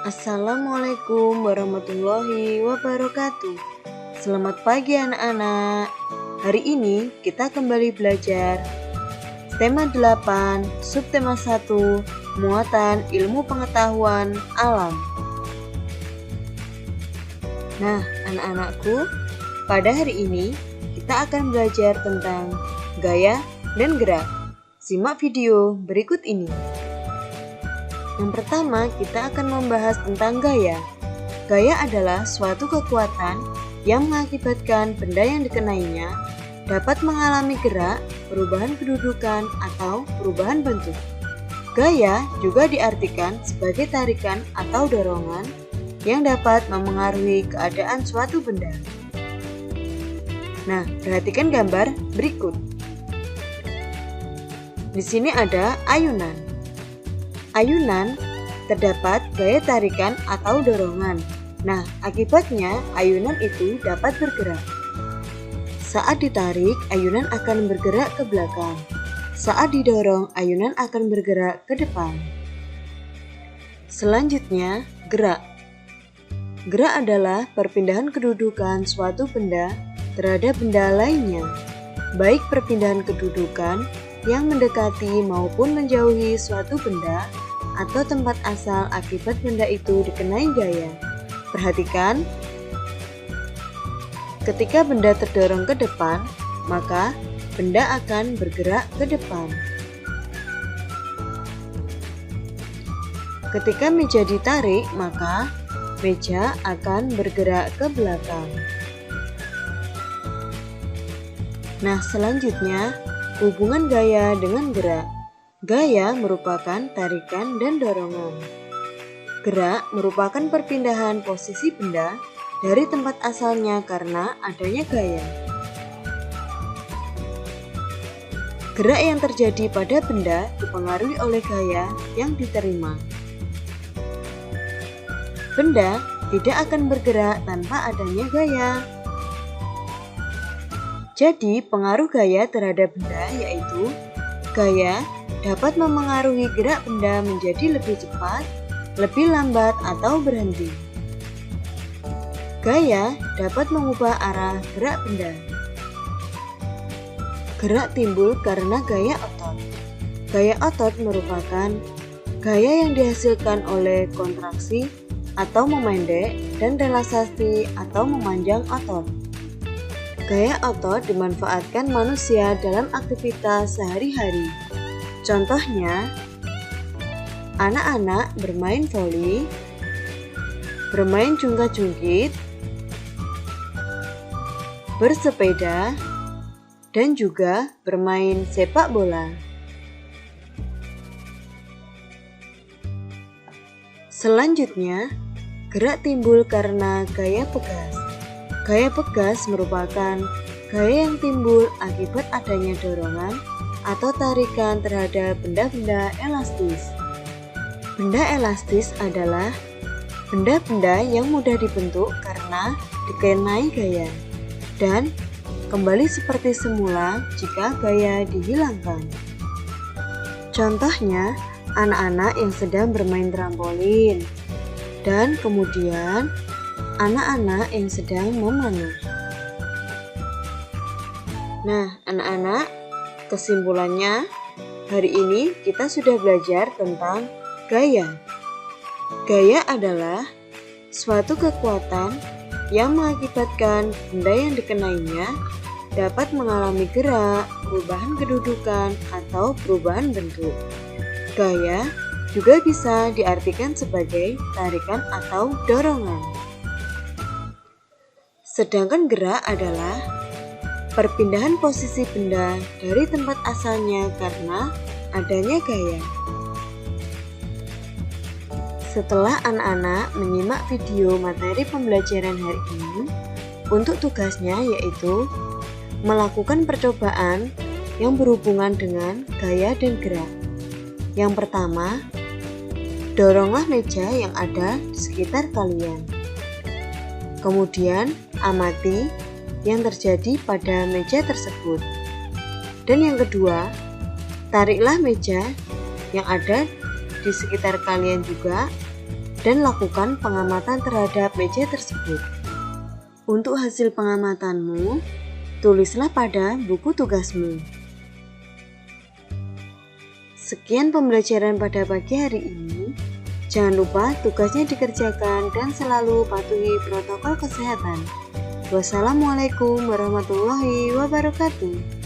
Assalamualaikum warahmatullahi wabarakatuh. Selamat pagi anak-anak. Hari ini kita kembali belajar tema 8, subtema 1, muatan ilmu pengetahuan alam. Nah, anak-anakku, pada hari ini kita akan belajar tentang gaya dan gerak. Simak video berikut ini. Yang pertama, kita akan membahas tentang gaya. Gaya adalah suatu kekuatan yang mengakibatkan benda yang dikenainya dapat mengalami gerak, perubahan kedudukan, atau perubahan bentuk. Gaya juga diartikan sebagai tarikan atau dorongan yang dapat memengaruhi keadaan suatu benda. Nah, perhatikan gambar berikut. Di sini ada ayunan. Ayunan terdapat gaya tarikan atau dorongan. Nah, akibatnya ayunan itu dapat bergerak. Saat ditarik, ayunan akan bergerak ke belakang. Saat didorong, ayunan akan bergerak ke depan. Selanjutnya, gerak. Gerak adalah perpindahan kedudukan suatu benda terhadap benda lainnya, baik perpindahan kedudukan yang mendekati maupun menjauhi suatu benda atau tempat asal akibat benda itu dikenai gaya. Perhatikan, ketika benda terdorong ke depan, maka benda akan bergerak ke depan. Ketika meja ditarik, maka meja akan bergerak ke belakang. Nah, selanjutnya, hubungan gaya dengan gerak. Gaya merupakan tarikan dan dorongan. Gerak merupakan perpindahan posisi benda dari tempat asalnya karena adanya gaya. Gerak yang terjadi pada benda dipengaruhi oleh gaya yang diterima. Benda tidak akan bergerak tanpa adanya gaya. Jadi, pengaruh gaya terhadap benda yaitu gaya dapat memengaruhi gerak benda menjadi lebih cepat, lebih lambat, atau berhenti. Gaya dapat mengubah arah gerak benda. Gerak timbul karena gaya otot. Gaya otot merupakan gaya yang dihasilkan oleh kontraksi atau memendek dan relaksasi atau memanjang otot. Gaya otot dimanfaatkan manusia dalam aktivitas sehari-hari. Contohnya, anak-anak bermain voli, bermain jungkat-jungkit, bersepeda, dan juga bermain sepak bola. Selanjutnya, gerak timbul karena gaya pegas. Gaya pegas merupakan gaya yang timbul akibat adanya dorongan atau tarikan terhadap benda-benda elastis. Benda elastis adalah benda-benda yang mudah dibentuk karena dikenai gaya dan kembali seperti semula jika gaya dihilangkan. Contohnya, anak-anak yang sedang bermain trampolin dan kemudian anak-anak yang sedang memanah. Nah, anak-anak, kesimpulannya, hari ini kita sudah belajar tentang gaya. Gaya adalah suatu kekuatan yang mengakibatkan benda yang dikenainya dapat mengalami gerak, perubahan kedudukan, atau perubahan bentuk. Gaya juga bisa diartikan sebagai tarikan atau dorongan. Sedangkan gerak adalah perpindahan posisi benda dari tempat asalnya karena adanya gaya. Setelah anak-anak menyimak video materi pembelajaran hari ini, untuk tugasnya yaitu melakukan percobaan yang berhubungan dengan gaya dan gerak. Yang pertama, doronglah meja yang ada di sekitar kalian. Kemudian, amati yang terjadi pada meja tersebut. Dan yang kedua, tariklah meja yang ada di sekitar kalian juga dan lakukan pengamatan terhadap meja tersebut. Untuk hasil pengamatanmu, tulislah pada buku tugasmu. Sekian pembelajaran pada pagi hari ini. Jangan lupa tugasnya dikerjakan dan selalu patuhi protokol kesehatan. Wassalamualaikum warahmatullahi wabarakatuh.